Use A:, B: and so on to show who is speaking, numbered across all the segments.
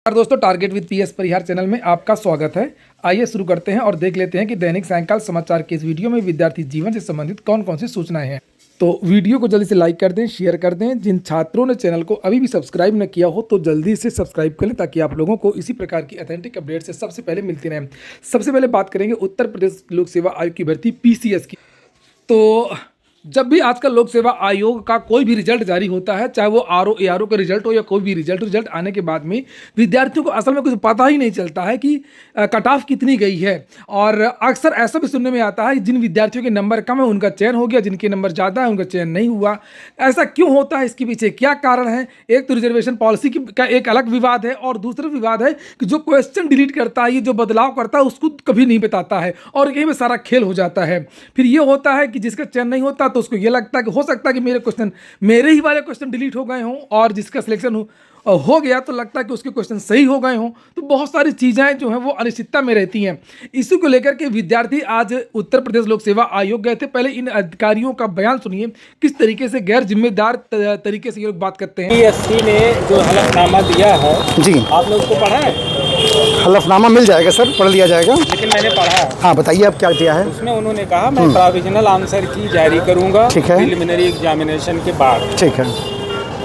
A: और दोस्तों, target with PS Parihar channel में आपका स्वागत है। आइए शुरू करते हैं और देख लेते हैं कि दैनिक सायंकाल समाचार के इस वीडियो में विद्यार्थी जीवन से संबंधित कौन कौन सी सूचनाएं हैं। तो वीडियो को जल्दी से लाइक कर दें, शेयर कर दें। जिन छात्रों ने चैनल को अभी भी सब्सक्राइब न किया हो तो जल्दी से सब्सक्राइब कर लें, ताकि आप लोगों को इसी प्रकार की ऑथेंटिक अपडेट से सबसे पहले मिलती रहें। सबसे पहले बात करेंगे उत्तर प्रदेश लोक सेवा आयोग की भर्ती पीसीएस की। तो जब भी आजकल लोक सेवा आयोग का कोई भी रिजल्ट जारी होता है, चाहे वो आरओ एआरओ का रिजल्ट हो या कोई भी रिजल्ट आने के बाद में विद्यार्थियों को असल में कुछ पता ही नहीं चलता है कि कट ऑफ कितनी गई है। और अक्सर ऐसा भी सुनने में आता है जिन विद्यार्थियों के नंबर कम है उनका चयन हो गया, जिनके नंबर ज़्यादा है उनका चयन नहीं हुआ। ऐसा क्यों होता है, इसके पीछे क्या कारण है? एक तो रिजर्वेशन पॉलिसी का एक अलग विवाद है, और दूसरा विवाद है कि जो क्वेश्चन डिलीट करता है, ये जो बदलाव करता है उसको कभी नहीं बताता है, और यही में सारा खेल हो जाता है। फिर ये होता है कि जिसका चयन नहीं होता तो उसको ये लगता है कि हो सकता है कि मेरे ही वाले क्वेश्चन डिलीट हो गए हों, और जिसका सिलेक्शन हो गया तो लगता है कि उसके क्वेश्चन सही हो गए हों। तो बहुत सारी चीज़ें जो हैं वो अनिश्चितता में रहती हैं। इसी को लेकर के विद्यार्थी आज उत्तर प्रदेश लोक सेवा आयोग गए थे। पहले इन अधिकारियों का बयान सुनिए, किस तरीके से गैर जिम्मेदार तरीके से ये लोग बात करते हैं।
B: पीएससी ने जो हलफनामा दिया है
C: जी,
B: आपने उसको पढ़ा है?
C: हलफनामा मिल जाएगा सर, पढ़ लिया जाएगा।
B: लेकिन मैंने पढ़ा है।
C: हाँ बताइए आप क्या दिया है।
B: उसमें उन्होंने कहा मैं प्रोविजनल आंसर की जारी करूंगा प्रिलिमिनरी एग्जामिनेशन के बाद।
C: ठीक है।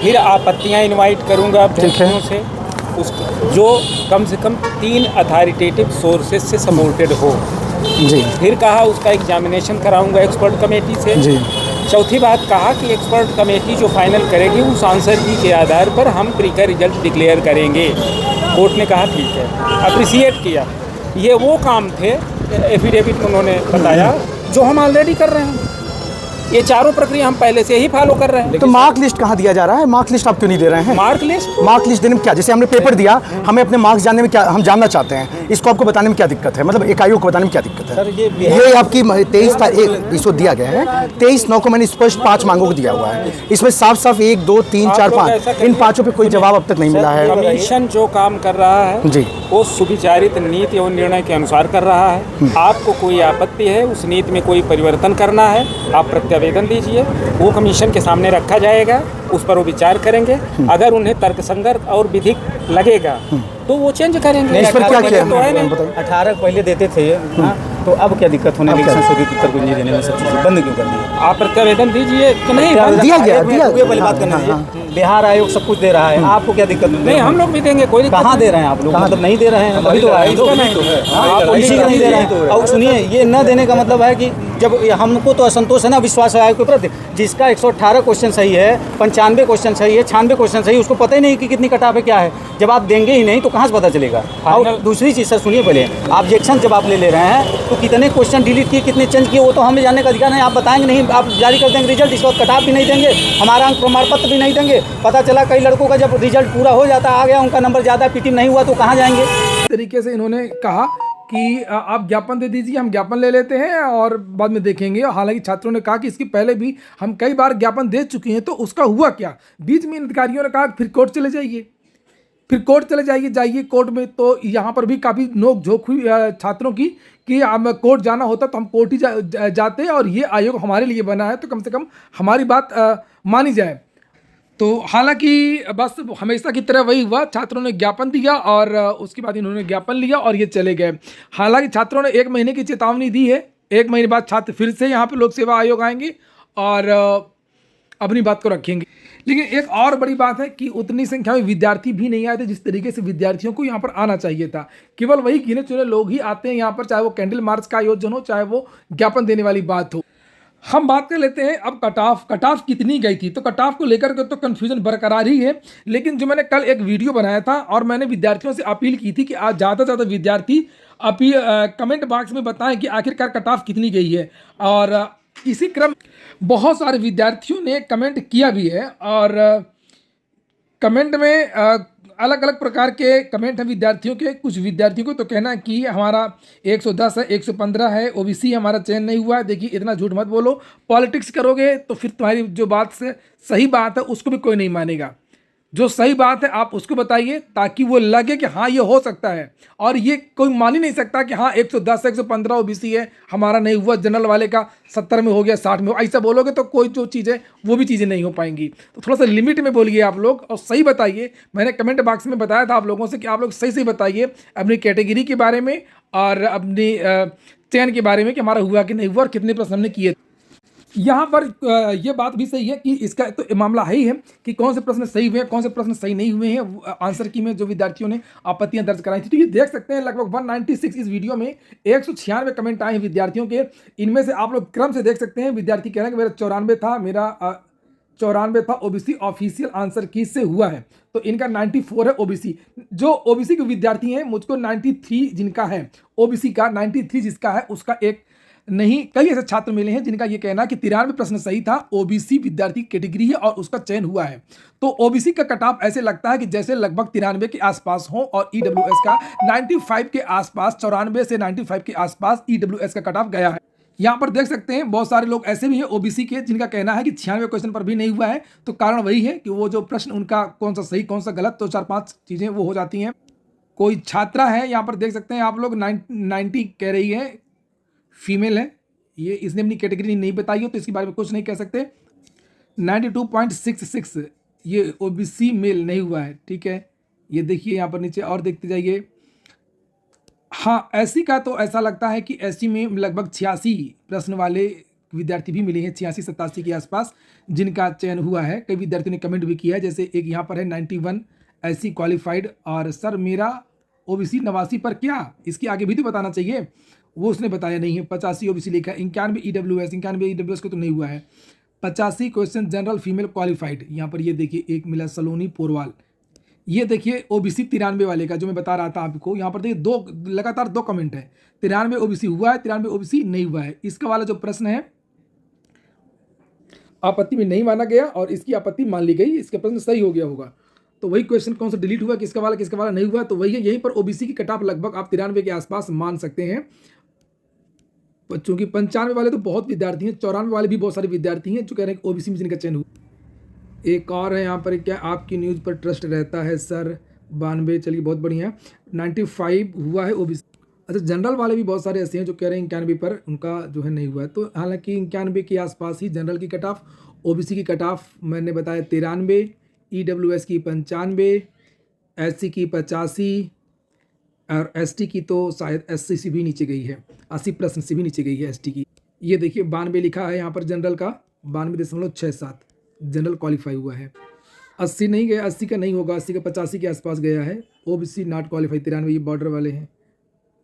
B: फिर आपत्तियां इनवाइट करूंगा अभ्यर्थियों से, उस जो कम से कम 3 अथॉरिटेटिव सोर्सेज से सपोर्टेड हो।
C: जी।
B: फिर कहा उसका एग्जामिनेशन कराऊंगा एक्सपर्ट कमेटी से। जी। चौथी बात कहा कि एक्सपर्ट कमेटी जो फाइनल करेगी उस आंसर की के आधार पर हम प्री का रिजल्ट डिक्लेयर करेंगे। कोर्ट ने कहा ठीक है, अप्रिसिएट किया। ये वो काम थे, एफिडेविट में उन्होंने बताया, जो हम ऑलरेडी कर रहे हैं। ये चारों प्रक्रिया हम पहले से ही फॉलो कर रहे हैं।
C: तो मार्क लिस्ट कहाँ दिया जा रहा है? मार्क लिस्ट आप क्यों नहीं दे रहे हैं?
B: मार्क लिस्ट देने में
C: क्या, जैसे हमने पेपर दिया, हमें अपने मार्क्स जानने में क्या, हम जानना चाहते हैं, इसको आपको बताने में क्या दिक्कत है? मतलब एक आयोग को बताने में क्या दिक्कत है?
B: सर
C: ये आपकी 23 इसको दिया गया है। 23/9 को मैंने स्पष्ट 5 मांगों को दिया हुआ है। इसमें साफ साफ 1, 2, 3, 4, 5 इन 5 पे कोई जवाब अब तक नहीं मिला है।
B: कमीशन जो काम कर रहा है
C: जी,
B: वो सुविचारित नीति और निर्णय के अनुसार कर रहा है। आपको कोई आपत्ति है, उस नीति में कोई परिवर्तन करना है, आप प्रत्यावेदन दीजिए, वो कमीशन के सामने रखा जाएगा, उस पर वो विचार करेंगे। अगर उन्हें तर्कसंगत और विधिक लगेगा तो वो चेंज करेंगे।
C: इस पर क्या किया?
B: तो है नहीं।
D: 18 पहले देते थे, तो अब क्या दिक्कत होने लगी? संशोधित उत्तर को नहीं देने में सब चीज़ें बंद क्यों कर दी?
B: आप प्रत्यावेदन दीजिए कि नहीं?
C: दिया गया।
D: पहले बात करना है। बिहार आयोग सब कुछ दे रहा है, आपको क्या दिक्कत?
B: नहीं, हम लोग भी देंगे। कोई
D: कहाँ दे रहे हैं आप लोग? मतलब नहीं दे रहे हैं, अभी तो आयोग आप इसी का नहीं दे रहे हैं। और सुनिए, ये न देने का मतलब है कि जब हमको तो असंतोष है ना विश्वास आयोग के प्रति, जिसका 118 क्वेश्चन सही है, 95 क्वेश्चन सही है, 96 क्वेश्चन सही है, उसको पता ही नहीं कि कितनी कटाव है, क्या है। जब आप देंगे ही नहीं तो कहाँ से पता चलेगा? और दूसरी चीज़ सर सुनिए, पहले ऑब्जेक्शन जब आप ले रहे हैं तो कितने क्वेश्चन डिलीट किए, कितने चेंज किए, वो तो हमें जानने का अधिकार नहीं। आप बताएंगे नहीं, आप जारी कर देंगे रिजल्ट, इसके बाद कटाव भी नहीं देंगे, हमारा अंक प्रमाण पत्र भी नहीं देंगे। पता चला कई लड़कों का जब रिजल्ट पूरा हो जाता आ गया, उनका नंबर ज़्यादा पीटी नहीं हुआ, तो कहाँ जाएंगे?
A: इस तरीके से इन्होंने कहा कि आप ज्ञापन दे दीजिए, हम ज्ञापन ले लेते हैं और बाद में देखेंगे। हालांकि छात्रों ने कहा कि इसकी पहले भी हम कई बार ज्ञापन दे चुके हैं, तो उसका हुआ क्या? बीच में अधिकारियों ने कहा फिर कोर्ट चले जाइए, जाइए कोर्ट में। तो यहाँ पर भी काफ़ी नोक झोंक हुई छात्रों की कि हम कोर्ट जाना होता तो हम कोर्ट ही जाते, और ये आयोग हमारे लिए बना है तो कम से कम हमारी बात मानी जाए। तो हालांकि बस हमेशा की तरह वही हुआ, छात्रों ने ज्ञापन दिया और उसके बाद इन्होंने ज्ञापन लिया और ये चले गए। हालांकि छात्रों ने 1 महीने की चेतावनी दी है। 1 महीने बाद छात्र फिर से यहाँ पे लोक सेवा आयोग आएंगे और अपनी बात को रखेंगे। लेकिन एक और बड़ी बात है कि उतनी संख्या में विद्यार्थी भी नहीं आए थे जिस तरीके से विद्यार्थियों को यहाँ पर आना चाहिए था। केवल वही गिने चुने लोग ही आते हैं यहाँ पर, चाहे वो कैंडल मार्च का आयोजन हो, चाहे वो ज्ञापन देने वाली बात हो। हम बात कर लेते हैं अब कट ऑफ कितनी गई थी। तो कट ऑफ को लेकर के तो कन्फ्यूजन बरकरार ही है, लेकिन जो मैंने कल एक वीडियो बनाया था और मैंने विद्यार्थियों से अपील की थी कि आज ज़्यादा से ज़्यादा विद्यार्थी कमेंट बॉक्स में बताएं कि आखिरकार कट ऑफ कितनी गई है। और इसी क्रम बहुत सारे विद्यार्थियों ने कमेंट किया भी है, और कमेंट में अलग अलग प्रकार के कमेंट हैं विद्यार्थियों के। कुछ विद्यार्थियों को तो कहना है कि हमारा 110 है, 115 है, ओबीसी हमारा चयन नहीं हुआ है। देखिए, इतना झूठ मत बोलो, पॉलिटिक्स करोगे तो फिर तुम्हारी जो बात से सही बात है उसको भी कोई नहीं मानेगा। जो सही बात है आप उसको बताइए, ताकि वो लगे कि हाँ ये हो सकता है। और ये कोई मान ही नहीं सकता कि हाँ 110 115 ओबीसी है, हमारा नहीं हुआ, जनरल वाले का 70 में हो गया, 60 में हो, ऐसा बोलोगे तो कोई जो चीज़ है वो भी चीज़ें नहीं हो पाएंगी। तो थोड़ा सा लिमिट में बोलिए आप लोग और सही बताइए। मैंने कमेंट बॉक्स में बताया था आप लोगों से कि आप लोग सही सही बताइए अपनी कैटेगरी के बारे में और अपनी चयन के बारे में कि हमारा हुआ कि नहीं हुआ और कितने प्रश्न हमने किए। यहाँ पर ये बात भी सही है कि इसका तो मामला है ही है कि कौन से प्रश्न सही हुए हैं, कौन से प्रश्न सही नहीं हुए हैं। आंसर की में जो विद्यार्थियों ने आपत्तियां दर्ज कराई थी, तो ये देख सकते हैं लगभग 196 इस वीडियो में 196 कमेंट आए हैं विद्यार्थियों के। इनमें से आप लोग क्रम से देख सकते हैं, विद्यार्थी कह रहे हैं कि मेरा 94 था, मेरा 94 था ओबीसी ऑफिशियल आंसर की से हुआ है, तो इनका 94 है ओबीसी। जो ओबीसी के विद्यार्थी हैं, मुझको 93 जिनका है ओबीसी का 93 जिसका है उसका एक नहीं, कई ऐसे छात्र मिले हैं जिनका ये कहना है कि 93 प्रश्न सही था, ओबीसी विद्यार्थी कैटेगरी है और उसका चयन हुआ है। तो ओबीसी का कट ऑफ ऐसे लगता है कि जैसे लगभग 93 के आसपास हो और ईडब्ल्यूएस का 95 के आसपास, 94 से 95 के आसपास ईडब्ल्यूएस का कट ऑफ गया है। यहाँ पर देख सकते हैं बहुत सारे लोग ऐसे भी हैं ओबीसी के जिनका कहना है कि 96 क्वेश्चन पर भी नहीं हुआ है। तो कारण वही है कि वो जो प्रश्न उनका कौन सा सही कौन सा गलत, तो 4-5 चीज़ें वो हो जाती हैं। कोई छात्रा है, यहाँ पर देख सकते हैं आप लोग 90 कह रही है, फीमेल है, ये इसने अपनी कैटेगरी नहीं बताई हो तो इसके बारे में कुछ नहीं कह सकते। 92.66 ये ओबीसी मेल नहीं हुआ है, ठीक है। ये देखिए यहाँ पर नीचे और देखते जाइए। हाँ, एससी का तो ऐसा लगता है कि एससी में लगभग 86 प्रश्न वाले विद्यार्थी भी मिले हैं, 86-87 के आसपास जिनका चयन हुआ है। कई विद्यार्थियों ने कमेंट भी किया है, जैसे एक यहाँ पर है 91 एससी क्वालिफाइड और सर मेरा ओबीसी 89 पर क्या, इसके आगे भी तो बताना चाहिए, वो उसने बताया नहीं है। 85 ओबीसी लिखा है, 91 ईडब्ल्यूएस को तो नहीं हुआ है। 85 क्वेश्चन जनरल फीमेल क्वालिफाइड, यहाँ पर ये देखिए एक मिला सलोनी पोरवाल। ये देखिए ओबीसी 93 वाले का जो मैं बता रहा था आपको, यहाँ पर देखिए लगातार दो कमेंट है, 93 ओबीसी हुआ है, 93 ओबीसी नहीं हुआ है। इसका वाला जो प्रश्न है आपत्ति में नहीं माना गया और इसकी आपत्ति मान ली गई, इसका प्रश्न सही हो गया होगा। तो वही क्वेश्चन कौन सा डिलीट हुआ, किसका वाला नहीं हुआ, तो वही है। यहीं पर ओबीसी की कट ऑफ लगभग आप 93 के आसपास मान सकते हैं। चूंकि 95 वाले तो बहुत विद्यार्थी हैं, 94 वाले भी बहुत सारे विद्यार्थी हैं जो कह रहे हैं कि ओबीसी में जिनका चयन हुआ। एक और है यहाँ पर, क्या आपकी न्यूज़ पर ट्रस्ट रहता है सर? 92, चलिए बहुत बढ़िया। 95 हुआ है ओबीसी। अच्छा, जनरल वाले भी बहुत सारे ऐसे हैं जो कह रहे हैं 91 पर उनका जो है नहीं हुआ है। तो हालांकि 91 के आसपास ही जनरल की कट ऑफ, ओबीसी की कट ऑफ मैंने बताया 93, ईडब्ल्यूएस की 95, एससी की 85 और एसटी की तो शायद 80 से भी नीचे गई है, 80 प्रश्न से भी नीचे गई है एसटी की। ये देखिए 92 लिखा है यहाँ पर जनरल का, 92.67 जनरल क्वालिफाई हुआ है। 80 नहीं गया, 80 का नहीं होगा, 80 का 85 के आसपास गया है। ओबीसी नॉट क्वालिफाई 93, ये बॉर्डर वाले हैं।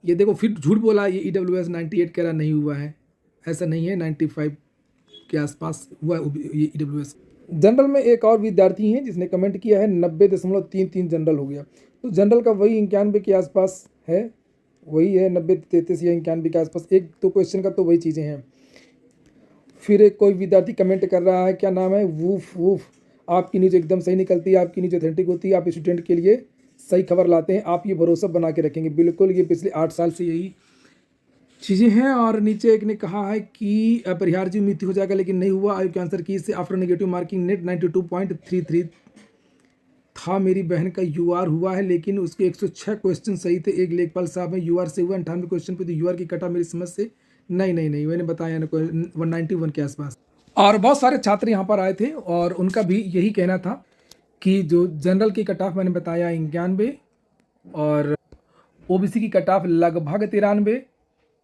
A: ये देखो फिर झूठ बोला, ये ईडब्ल्यूएस 98 कह रहा नहीं हुआ है, ऐसा नहीं है, 95 के आसपास हुआ है ये ईडब्ल्यूएस। जनरल में एक और विद्यार्थी हैं जिसने कमेंट किया है 90.33 जनरल हो गया, तो जनरल का वही 91 के आसपास है, वही है 90-33 या 91 के आसपास। एक तो क्वेश्चन का तो वही चीज़ें हैं। फिर एक कोई विद्यार्थी कमेंट कर रहा है, क्या नाम है, वूफ, आपकी न्यूज़ एकदम सही निकलती है, आपकी न्यूज़ ऑथेंटिक होती है, आप स्टूडेंट के लिए सही खबर लाते हैं, आप ये भरोसा बना के रखेंगे। बिल्कुल, ये पिछले 8 साल से यही चीज़ें हैं। और नीचे एक ने कहा है कि परिहार जी मृत्यु हो जाएगा लेकिन नहीं हुआ, आयु के आंसर की से आफ्टर नेगेटिव मार्किंग नेट 92.33 था। मेरी बहन का यूआर हुआ है लेकिन उसके 106 क्वेश्चन सही थे। एक लेखपाल साहब है यूआर से हुआ 98 क्वेश्चन पे, तो यूआर की कटा मेरी समझ से नहीं मैंने बताया ना 191 के आसपास। और बहुत सारे छात्र यहाँ पर आए थे और उनका भी यही कहना था कि जो जनरल की कट ऑफ मैंने बताया 91 और ओबीसी की कट ऑफ लगभग 93,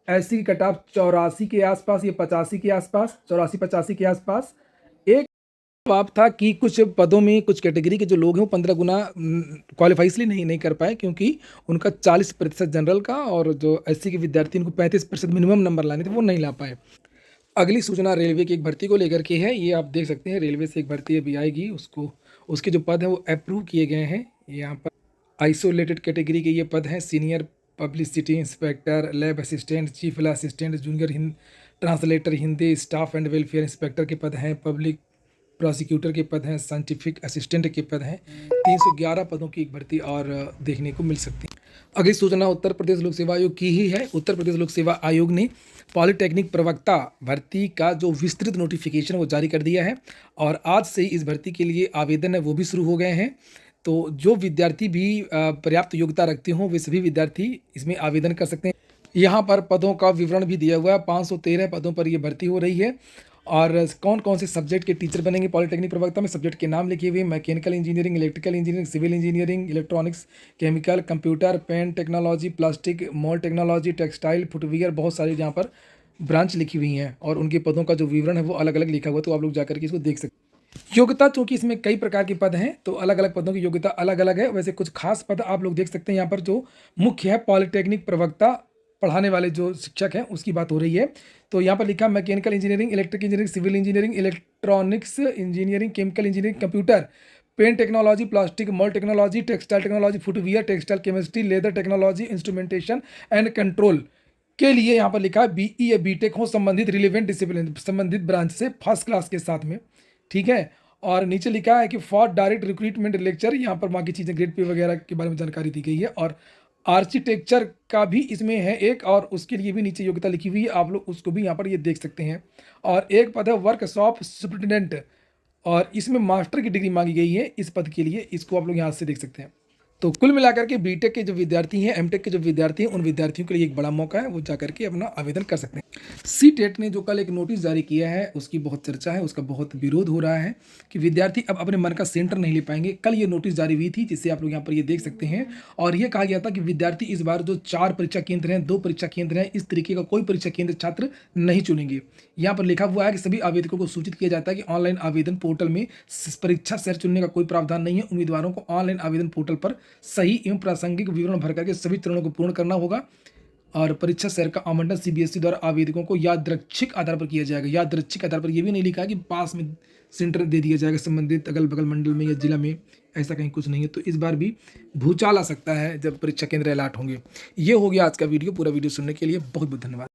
A: एससी की कट ऑफ 84 के आसपास, ये 85 के आसपास, 84-85 के आसपास। एक जवाब था कि कुछ पदों में कुछ कैटेगरी के जो लोग हैं वो 15 गुना क्वालिफाई इसलिए नहीं कर पाए क्योंकि उनका 40% जनरल का और जो एससी के विद्यार्थी उनको 35% मिनिमम नंबर लाने थे, वो नहीं ला पाए। अगली सूचना रेलवे की एक भर्ती को लेकर के है, ये आप देख सकते हैं रेलवे से एक भर्ती अभी आएगी, उसके जो पद हैं वो अप्रूव किए गए हैं। यहाँ पर आइसोलेटेड कैटेगरी के ये पद हैं, senior publicity inspector, lab assistant, chief lab assistant, junior translator Hindi, staff and welfare inspector के पद हैं, पब्लिक प्रोसिक्यूटर के पद हैं, साइंटिफिक असिस्टेंट के पद हैं। 311 पदों की एक भर्ती और देखने को मिल सकती है। अगली सूचना उत्तर प्रदेश लोक सेवा आयोग की ही है। उत्तर प्रदेश लोक सेवा आयोग ने पॉलिटेक्निक प्रवक्ता भर्ती का जो विस्तृत नोटिफिकेशन वो जारी कर दिया है और आज से इस भर्ती के लिए आवेदन है वो भी शुरू हो गए हैं। तो जो विद्यार्थी भी पर्याप्त योग्यता रखते हों वे सभी विद्यार्थी इसमें आवेदन कर सकते हैं। यहाँ पर पदों का विवरण भी दिया हुआ है। 513 पदों पर ये भर्ती हो रही है और कौन कौन से सब्जेक्ट के टीचर बनेंगे पॉलिटेक्निक प्रवक्ता में सब्जेक्ट के नाम लिखे हुए, mechanical engineering, electrical engineering, civil engineering, electronics, chemical, computer, paint technology, plastic mould technology, textile, footwear, बहुत सारी यहाँ पर ब्रांच लिखी हुई हैं और उनके पदों का जो विवरण है वो अलग अलग लिखा हुआ है, तो आप लोग जाकर के इसको देख सकते हैं। योग्यता, चूंकि इसमें कई प्रकार के पद हैं तो अलग अलग पदों की योग्यता अलग अलग है। वैसे कुछ खास पद आप लोग देख सकते हैं यहाँ पर। जो मुख्य है पॉलिटेक्निक प्रवक्ता पढ़ाने वाले जो शिक्षक हैं उसकी बात हो रही है। तो यहाँ पर लिखा mechanical engineering, electric engineering, civil engineering, electronics engineering, chemical engineering, computer, paint technology, plastic mould technology, textile technology, footwear, textile chemistry, leather technology, instrumentation and control के लिए यहाँ पर लिखा है बीई या बीटेक हो संबंधित रिलेवेंट डिसिप्लिन संबंधित ब्रांच से फर्स्ट क्लास के साथ में, ठीक है। और नीचे लिखा है कि फॉर डायरेक्ट रिक्रूटमेंट लेक्चर, यहाँ पर बाकी चीज़ें ग्रेड पे वगैरह के बारे में जानकारी दी गई है। और आर्किटेक्चर का भी इसमें है एक और उसके लिए भी नीचे योग्यता लिखी हुई है, आप लोग उसको भी यहाँ पर ये देख सकते हैं। और एक पद है वर्कशॉप सुपरिटेंडेंट और इसमें मास्टर की डिग्री मांगी गई है इस पद के लिए, इसको आप लोग यहाँ से देख सकते हैं। तो कुल मिलाकर के बीटेक के जो विद्यार्थी हैं, एमटेक के जो विद्यार्थी हैं, उन विद्यार्थियों के लिए एक बड़ा मौका है, वो जाकर के अपना आवेदन कर सकते हैं। सीटेट ने जो कल एक नोटिस जारी किया है उसकी बहुत चर्चा है, उसका बहुत विरोध हो रहा है कि विद्यार्थी अब अपने मन का सेंटर नहीं ले पाएंगे। कल ये नोटिस जारी हुई थी जिससे आप लोग यहाँ पर ये देख सकते हैं और ये कहा गया था कि विद्यार्थी इस बार जो 4 परीक्षा केंद्र हैं, 2 परीक्षा केंद्र हैं, इस तरीके का कोई परीक्षा केंद्र छात्र नहीं चुनेंगे। यहाँ पर लिखा हुआ है कि सभी आवेदकों को सूचित किया जाता है कि ऑनलाइन आवेदन पोर्टल में परीक्षा शहर चुनने का कोई प्रावधान नहीं है। उम्मीदवारों को ऑनलाइन आवेदन पोर्टल पर सही एवं प्रासंगिक विवरण भर करके सभी चरणों को पूर्ण करना होगा और परीक्षा शहर का आवंटन सीबीएसई द्वारा आवेदकों को यादृच्छिक आधार पर किया जाएगा। यादृच्छिक आधार पर यह भी नहीं लिखा है कि पास में सेंटर दे दिया जाएगा संबंधित अगल बगल मंडल में या जिला में, ऐसा कहीं कुछ नहीं है। तो इस बार भी भूचाल आ सकता है जब परीक्षा केंद्र अलॉट होंगे। ये हो गया आज का वीडियो। पूरा वीडियो सुनने के लिए बहुत बहुत धन्यवाद।